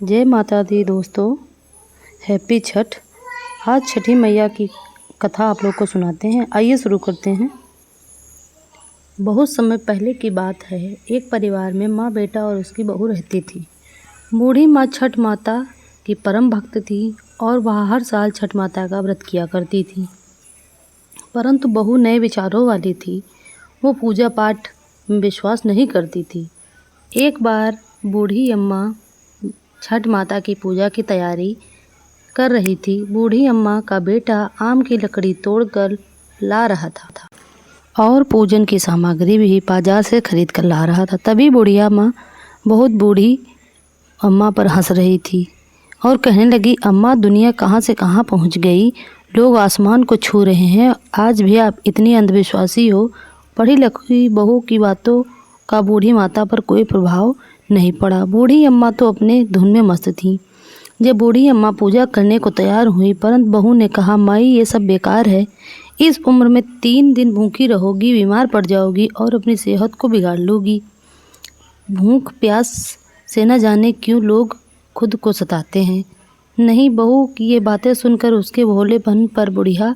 जय माता दी दोस्तों, हैप्पी छठ। आज छठी मैया की कथा आप लोग को सुनाते हैं। आइए शुरू करते हैं। बहुत समय पहले की बात है। एक परिवार में माँ, बेटा और उसकी बहू रहती थी। बूढ़ी माँ छठ माता की परम भक्त थी और वह हर साल छठ माता का व्रत किया करती थी। परंतु बहू नए विचारों वाली थी। वो पूजा पाठ में विश्वास नहीं करती थी। एक बार बूढ़ी अम्मा छठ माता की पूजा की तैयारी कर रही थी। बूढ़ी अम्मा का बेटा आम की लकड़ी तोड़कर ला रहा था और पूजन की सामग्री भी बाजार से खरीद कर ला रहा था। तभी बुढ़िया माँ बहुत बूढ़ी अम्मा पर हंस रही थी और कहने लगी, अम्मा, दुनिया कहाँ से कहाँ पहुँच गई। लोग आसमान को छू रहे हैं, आज भी आप इतनी अंधविश्वासी हो। पढ़ी लिखी बहू की बातों का बूढ़ी माता पर कोई प्रभाव नहीं पड़ा। बूढ़ी अम्मा तो अपने धुन में मस्त थी। जब बूढ़ी अम्मा पूजा करने को तैयार हुई, परंतु बहू ने कहा, माई, ये सब बेकार है। इस उम्र में 3 दिन भूखी रहोगी, बीमार पड़ जाओगी और अपनी सेहत को बिगाड़ लोगी। भूख प्यास से न जाने क्यों लोग खुद को सताते हैं। नहीं, बहू की ये बातें सुनकर उसके भोलेपन पर बुढ़िया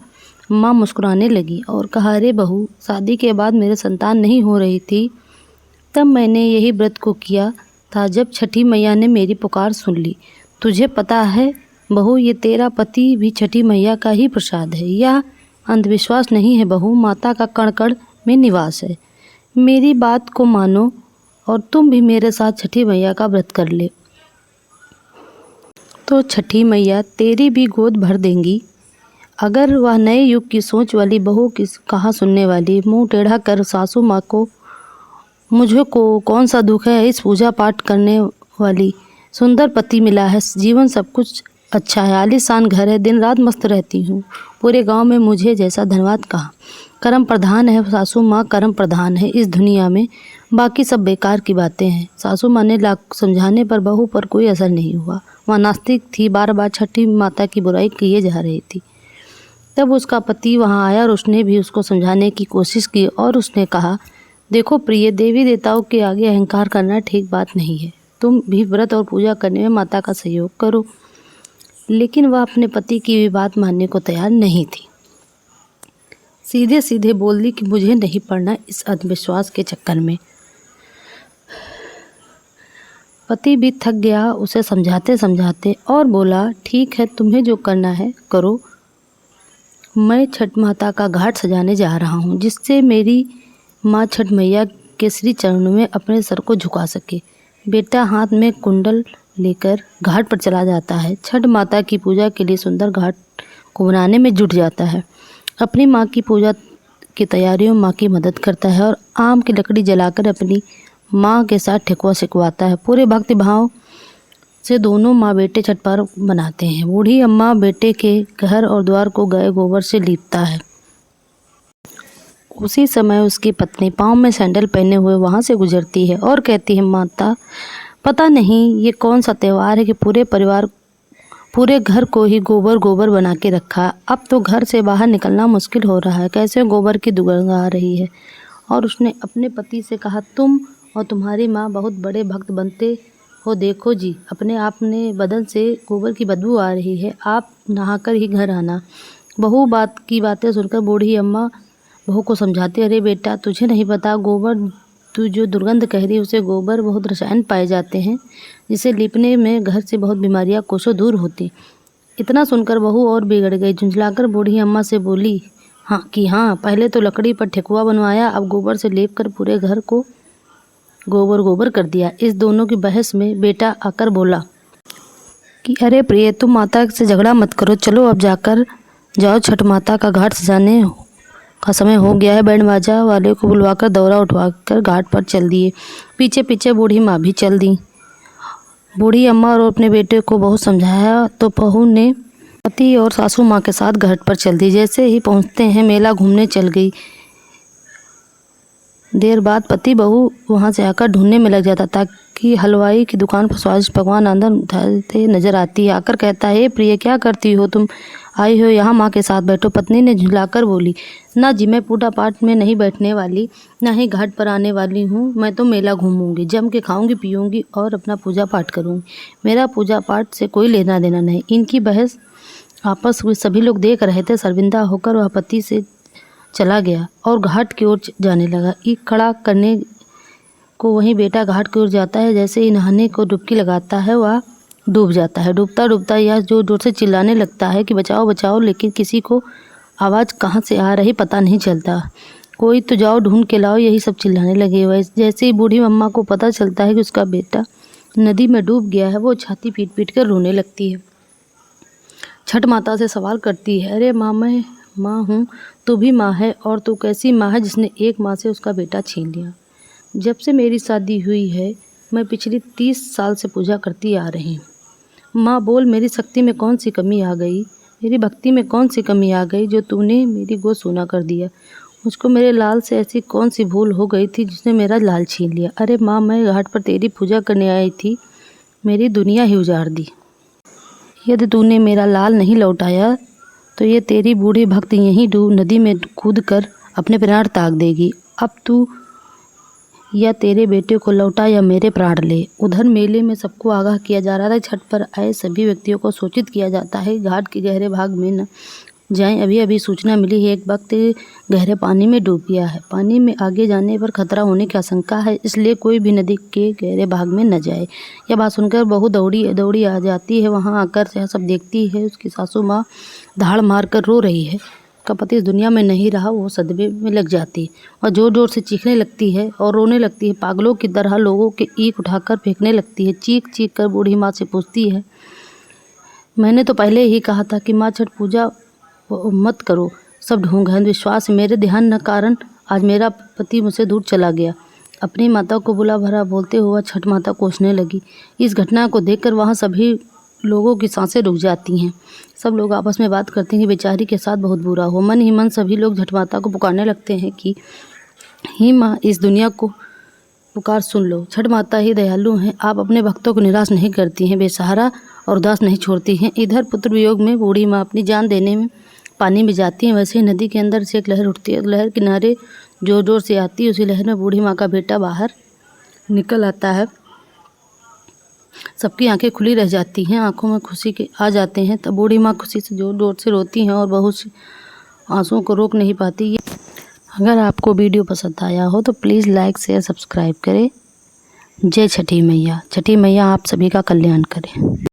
माँ मुस्कुराने लगी और कहा, अरे बहू, शादी के बाद मेरे संतान नहीं हो रही थी, तब मैंने यही व्रत को किया था जब छठी मैया ने मेरी पुकार सुन ली। तुझे पता है बहू, ये तेरा पति भी छठी मैया का ही प्रसाद है। यह अंधविश्वास नहीं है बहू, माता का कण कण में निवास है। मेरी बात को मानो और तुम भी मेरे साथ छठी मैया का व्रत कर ले, तो छठी मैया तेरी भी गोद भर देंगी। अगर वह नए युग की सोच वाली बहू की कहा सुनने वाली, मुंह टेढ़ा कर सासू माँ को, मुझे को कौन सा दुख है, इस पूजा पाठ करने वाली सुंदर पति मिला है, जीवन सब कुछ अच्छा है, आलीशान घर है, दिन रात मस्त रहती हूँ, पूरे गांव में मुझे जैसा धनवाद कहाँ। कर्म प्रधान है सासू माँ, कर्म प्रधान है इस दुनिया में, बाकी सब बेकार की बातें हैं। सासू माँ ने लाख समझाने पर बहू पर कोई असर नहीं हुआ। वह नास्तिक थी, बार बार छठी माता की बुराई किए जा रही थी। तब उसका पति वहाँ आया और उसने भी उसको समझाने की कोशिश की और उसने कहा, देखो प्रिय, देवी देवताओं के आगे अहंकार करना ठीक बात नहीं है। तुम भी व्रत और पूजा करने में माता का सहयोग करो। लेकिन वह अपने पति की भी बात मानने को तैयार नहीं थी। सीधे सीधे बोल दी कि मुझे नहीं पड़ना इस अंधविश्वास के चक्कर में। पति भी थक गया उसे समझाते समझाते और बोला, ठीक है, तुम्हें जो करना है करो। मैं छठ माता का घाट सजाने जा रहा हूँ, जिससे मेरी माँ छठ मैया के श्री चरणों में अपने सर को झुका सके। बेटा हाथ में कुंडल लेकर घाट पर चला जाता है। छठ माता की पूजा के लिए सुंदर घाट को बनाने में जुट जाता है। अपनी माँ की पूजा की तैयारियों में माँ की मदद करता है और आम की लकड़ी जलाकर अपनी माँ के साथ ठेकुआ सिकवाता है। पूरे भक्ति भाव से दोनों माँ बेटे छठ पर्व मनाते हैं। बूढ़ी अम्मा बेटे के घर और द्वार को गाय गोबर से लीपता है। उसी समय उसकी पत्नी पाँव में सैंडल पहने हुए वहाँ से गुजरती है और कहती है, माता, पता नहीं ये कौन सा त्यौहार है कि पूरे घर को ही गोबर गोबर बना के रखा। अब तो घर से बाहर निकलना मुश्किल हो रहा है, कैसे गोबर की दुर्गंध आ रही है। और उसने अपने पति से कहा, तुम और तुम्हारी माँ बहुत बड़े भक्त बनते हो, देखो जी, अपने आपने बदन से गोबर की बदबू आ रही है, आप नहाकर ही घर आना। बहू बातें सुनकर बूढ़ी अम्मा बहू को समझाती, अरे बेटा, तुझे नहीं पता, गोबर, तू जो दुर्गंध कह रही है उसे गोबर बहुत रसायन पाए जाते हैं, जिसे लीपने में घर से बहुत बीमारियां कोसों दूर होती। इतना सुनकर बहू और बिगड़ गई। झुंझलाकर बूढ़ी अम्मा से बोली, हाँ, पहले तो लकड़ी पर ठेकुआ बनवाया, अब गोबर से लेप कर पूरे घर को गोबर गोबर कर दिया। इस दोनों की बहस में बेटा आकर बोला कि अरे प्रिय, तुम माता से झगड़ा मत करो, चलो अब जाओ, छठ माता का घाट सजाने का समय हो गया है। बैंड बाजा वाले को बुलवाकर दौरा उठवाकर घाट पर चल दिए। पीछे पीछे बूढ़ी माँ भी चल दी। बूढ़ी अम्मा और अपने बेटे को बहुत समझाया तो बहू ने पति और सासू माँ के साथ घाट पर चल दी। जैसे ही पहुँचते हैं, मेला घूमने चल गई। देर बाद पति बहू वहाँ से आकर ढूंढने में लग जाता ताकि हलवाई की दुकान पर स्वादिष्ट पकवान अंदर ढलते नजर आती है। आकर कहता है, प्रिय क्या करती हो तुम? आई हो यहाँ माँ के साथ बैठो। पत्नी ने झुलाकर बोली, ना जी, मैं पूजा पाठ में नहीं बैठने वाली, ना ही घाट पर आने वाली हूँ। मैं तो मेला घूमूंगी, जम के खाऊंगी पीऊंगी और अपना पूजा पाठ करूंगी। मेरा पूजा पाठ से कोई लेना देना नहीं। इनकी बहस आपस में सभी लोग देख रहे थे। शर्मिंदा होकर वह पति से चला गया और घाट की ओर जाने लगा। ईख खड़ा करने को वहीं बेटा घाट की ओर जाता है। जैसे ही नहाने को डुबकी लगाता है वह डूब जाता है। डूबता डूबता यह जोर जोर से चिल्लाने लगता है कि बचाओ बचाओ, लेकिन किसी को आवाज़ कहाँ से आ रही पता नहीं चलता। कोई तो जाओ ढूंढ के लाओ, यही सब चिल्लाने लगे। वह जैसे ही बूढ़ी मम्मा को पता चलता है कि उसका बेटा नदी में डूब गया है, वो छाती पीट पीट कर रोने लगती है। छठ माता से सवाल करती है, अरे माँ, मैं माँ हूँ, तू भी माँ है, और तू कैसी माँ है जिसने एक माँ से उसका बेटा छीन लिया? जब से मेरी शादी हुई है मैं पिछली 30 साल से पूजा करती आ रही हूँ। माँ बोल, मेरी शक्ति में कौन सी कमी आ गई, मेरी भक्ति में कौन सी कमी आ गई जो तूने मेरी गोद सोना कर दिया? मुझको मेरे लाल से ऐसी कौन सी भूल हो गई थी जिसने मेरा लाल छीन लिया? अरे माँ, मैं घाट पर तेरी पूजा करने आई थी, मेरी दुनिया ही उजाड़ दी। यदि तूने मेरा लाल नहीं लौटाया तो ये तेरी बूढ़ी भक्त यहीं नदी में कूद कर अपने प्राण त्याग देगी। अब तू या तेरे बेटे को लौटा या मेरे प्राण ले। उधर मेले में सबको आगाह किया जा रहा था। छठ पर आए सभी व्यक्तियों को सूचित किया जाता है, घाट के गहरे भाग में न जाएं। अभी अभी सूचना मिली है, एक वक्त गहरे पानी में डूब गया है। पानी में आगे जाने पर खतरा होने की आशंका है, इसलिए कोई भी नदी के गहरे भाग में न जाए। यह बात सुनकर बहू दौड़ी आ जाती है। वहाँ आकर यह सब देखती है, उसकी सासू माँ धाड़ मार कर रो रही है। का पति इस दुनिया में नहीं रहा, वो सदमे में लग जाती और जोर जोर से चीखने लगती है और रोने लगती है। पागलों की तरह लोगों के ईख उठाकर फेंकने लगती है। चीख चीख कर बूढ़ी माँ से पूछती है, मैंने तो पहले ही कहा था कि माँ छठ पूजा मत करो, सब ढोंग है, अंधविश्वास। मेरे ध्यान न कारण आज मेरा पति मुझसे दूर चला गया। अपनी माता को बुला भरा बोलते हुआ छठ माता कोसने लगी। इस घटना को देखकर वहाँ सभी लोगों की सांसें रुक जाती हैं। सब लोग आपस में बात करते हैं कि बेचारी के साथ बहुत बुरा हो। मन ही मन सभी लोग छठ माता को पुकारने लगते हैं कि ही माँ, इस दुनिया को पुकार सुन लो। छठ माता ही दयालु हैं, आप अपने भक्तों को निराश नहीं करती हैं, बेसहारा और उदास नहीं छोड़ती हैं। इधर पुत्र वियोग में बूढ़ी माँ अपनी जान देने में पानी में जाती हैं, वैसे ही नदी के अंदर से एक लहर उठती है। लहर किनारे जोर जोर से आती है। उसी लहर में बूढ़ी माँ का बेटा बाहर निकल आता है। सबकी आंखें खुली रह जाती हैं, आंखों में खुशी के आ जाते हैं। तब बूढ़ी माँ खुशी से जोर जोर से रोती हैं और बहुत से आंसुओं को रोक नहीं पाती। अगर आपको वीडियो पसंद आया हो तो प्लीज़ लाइक शेयर सब्सक्राइब करें। जय छठी मैया। छठी मैया आप सभी का कल्याण करें।